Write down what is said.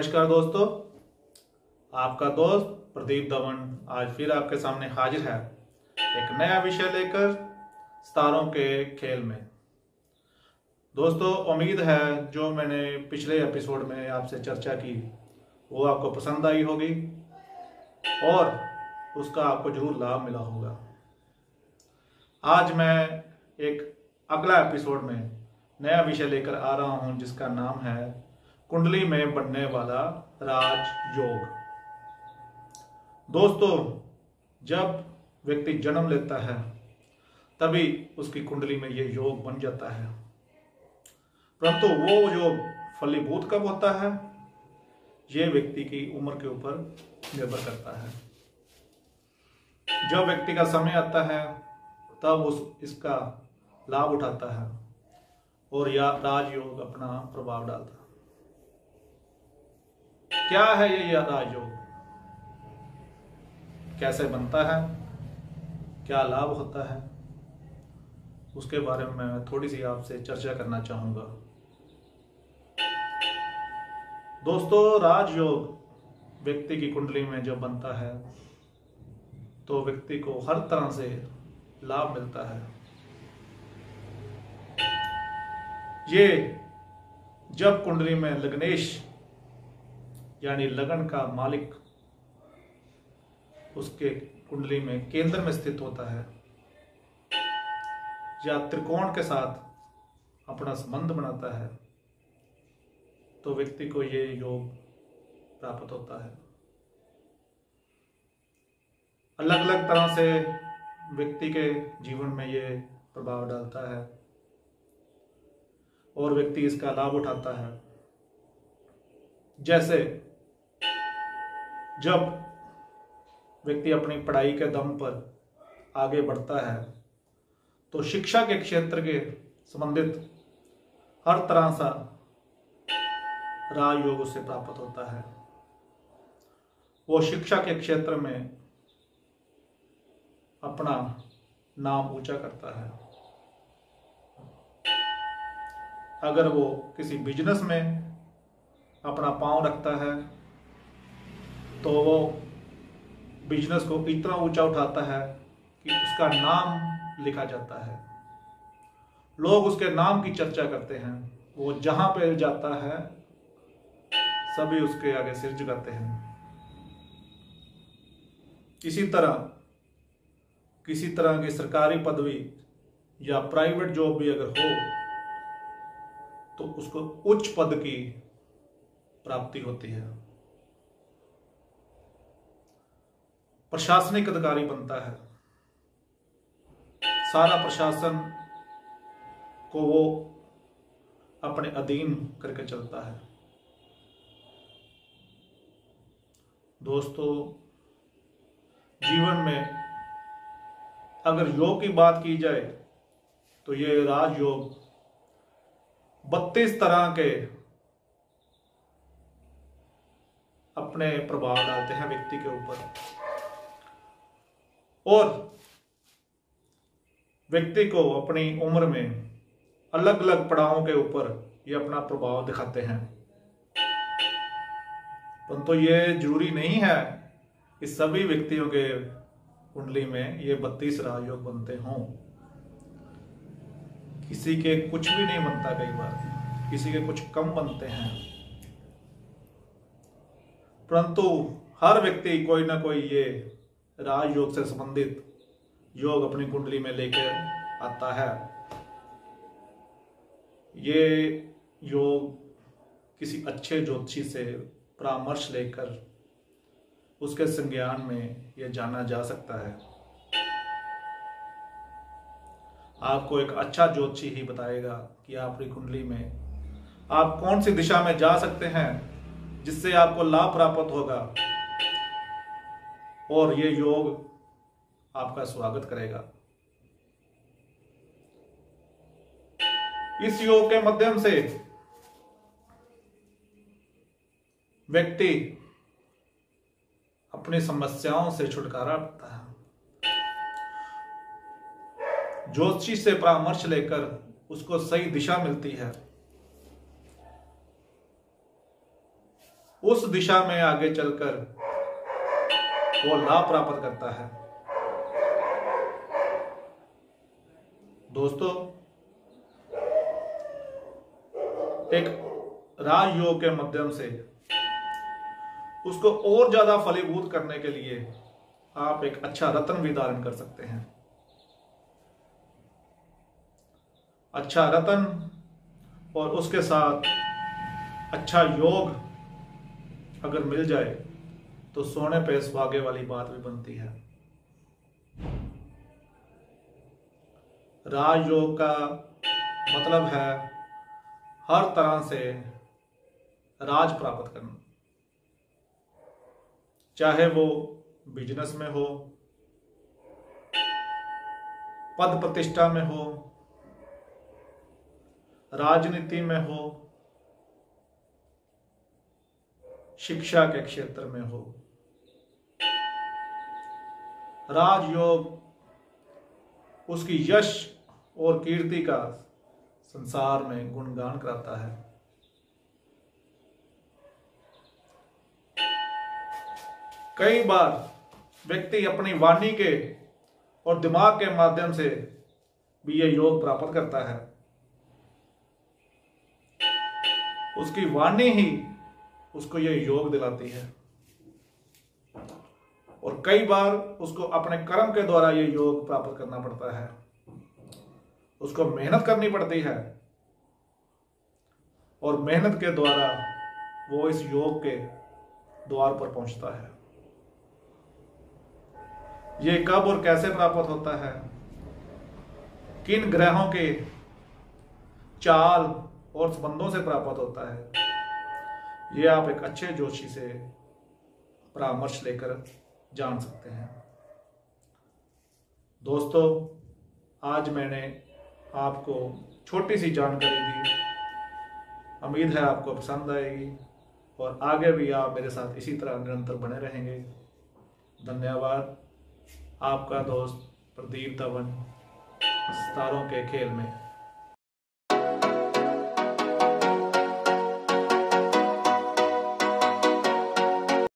नमस्कार दोस्तों, आपका दोस्त प्रदीप धवन आज फिर आपके सामने हाजिर है एक नया विषय लेकर सितारों के खेल में। दोस्तों, उम्मीद है जो मैंने पिछले एपिसोड में आपसे चर्चा की वो आपको पसंद आई होगी और उसका आपको जरूर लाभ मिला होगा। आज मैं एक अगला एपिसोड में नया विषय लेकर आ रहा हूं जिसका नाम है कुंडली में बनने वाला राजयोग। दोस्तों, जब व्यक्ति जन्म लेता है तभी उसकी कुंडली में ये योग बन जाता है, परंतु वो योग फलीभूत कब होता है ये व्यक्ति की उम्र के ऊपर निर्भर करता है। जब व्यक्ति का समय आता है तब इसका लाभ उठाता है और यह राजयोग अपना प्रभाव डालता है। क्या है ये राजयोग, कैसे बनता है, क्या लाभ होता है, उसके बारे में मैं थोड़ी सी आपसे चर्चा करना चाहूंगा। दोस्तों, राजयोग व्यक्ति की कुंडली में जब बनता है तो व्यक्ति को हर तरह से लाभ मिलता है। ये जब कुंडली में लग्नेश यानी लगन का मालिक उसके कुंडली में केंद्र में स्थित होता है या त्रिकोण के साथ अपना संबंध बनाता है तो व्यक्ति को ये योग प्राप्त होता है। अलग अलग तरह से व्यक्ति के जीवन में ये प्रभाव डालता है और व्यक्ति इसका लाभ उठाता है। जैसे जब व्यक्ति अपनी पढ़ाई के दम पर आगे बढ़ता है तो शिक्षा के क्षेत्र के संबंधित हर तरह सा राजयोग उसे प्राप्त होता है। वो शिक्षा के क्षेत्र में अपना नाम ऊंचा करता है। अगर वो किसी बिजनेस में अपना पांव रखता है तो वो बिजनेस को इतना ऊंचा उठाता है कि उसका नाम लिखा जाता है, लोग उसके नाम की चर्चा करते हैं। वो जहां पे जाता है सभी उसके आगे सिर झुकाते हैं। इसी तरह किसी तरह की सरकारी पदवी या प्राइवेट जॉब भी अगर हो तो उसको उच्च पद की प्राप्ति होती है, प्रशासनिक अधिकारी बनता है, सारा प्रशासन को वो अपने अधीन करके चलता है। दोस्तों, जीवन में अगर योग की बात की जाए तो ये राजयोग 32 तरह के अपने प्रभाव डालते हैं व्यक्ति के ऊपर और व्यक्ति को अपनी उम्र में अलग अलग पड़ावों के ऊपर ये अपना प्रभाव दिखाते हैं। परंतु ये जरूरी नहीं है कि सभी व्यक्तियों के कुंडली में ये 32 राजयोग बनते हों। किसी के कुछ भी नहीं बनता, कई बार किसी के कुछ कम बनते हैं, परंतु हर व्यक्ति कोई ना कोई ये राजयोग से संबंधित योग अपनी कुंडली में लेकर आता है। ये योग किसी अच्छे ज्योतिषी से परामर्श लेकर उसके संज्ञान में यह जाना जा सकता है। आपको एक अच्छा ज्योतिषी ही बताएगा कि आपकी कुंडली में आप कौन सी दिशा में जा सकते हैं जिससे आपको लाभ प्राप्त होगा और ये योग आपका स्वागत करेगा। इस योग के माध्यम से व्यक्ति अपनी समस्याओं से छुटकारा पाता है। ज्योतिषी से परामर्श लेकर उसको सही दिशा मिलती है। उस दिशा में आगे चलकर वो लाभ प्राप्त करता है। दोस्तों, एक राजयोग के माध्यम से उसको और ज्यादा फलीभूत करने के लिए आप एक अच्छा रत्न भी धारण कर सकते हैं। अच्छा रत्न और उसके साथ अच्छा योग अगर मिल जाए तो सोने पे सुहागे वाली बात भी बनती है। राजयोग का मतलब है हर तरह से राज प्राप्त करना, चाहे वो बिजनेस में हो, पद प्रतिष्ठा में हो, राजनीति में हो, शिक्षा के क्षेत्र में हो। राजयोग उसकी यश और कीर्ति का संसार में गुणगान कराता है। कई बार व्यक्ति अपनी वाणी के और दिमाग के माध्यम से भी यह योग प्राप्त करता है। उसकी वाणी ही उसको यह योग दिलाती है और कई बार उसको अपने कर्म के द्वारा यह योग प्राप्त करना पड़ता है। उसको मेहनत करनी पड़ती है और मेहनत के द्वारा वो इस योग के द्वार पर पहुंचता है। ये कब और कैसे प्राप्त होता है, किन ग्रहों के चाल और संबंधों से प्राप्त होता है, ये आप एक अच्छे ज्योतिषी से परामर्श लेकर जान सकते हैं। दोस्तों, आज मैंने आपको छोटी सी जानकारी दी। उम्मीद है आपको पसंद आएगी और आगे भी आप मेरे साथ इसी तरह निरंतर बने रहेंगे। धन्यवाद। आपका दोस्त प्रदीप धवन, सितारों के खेल में।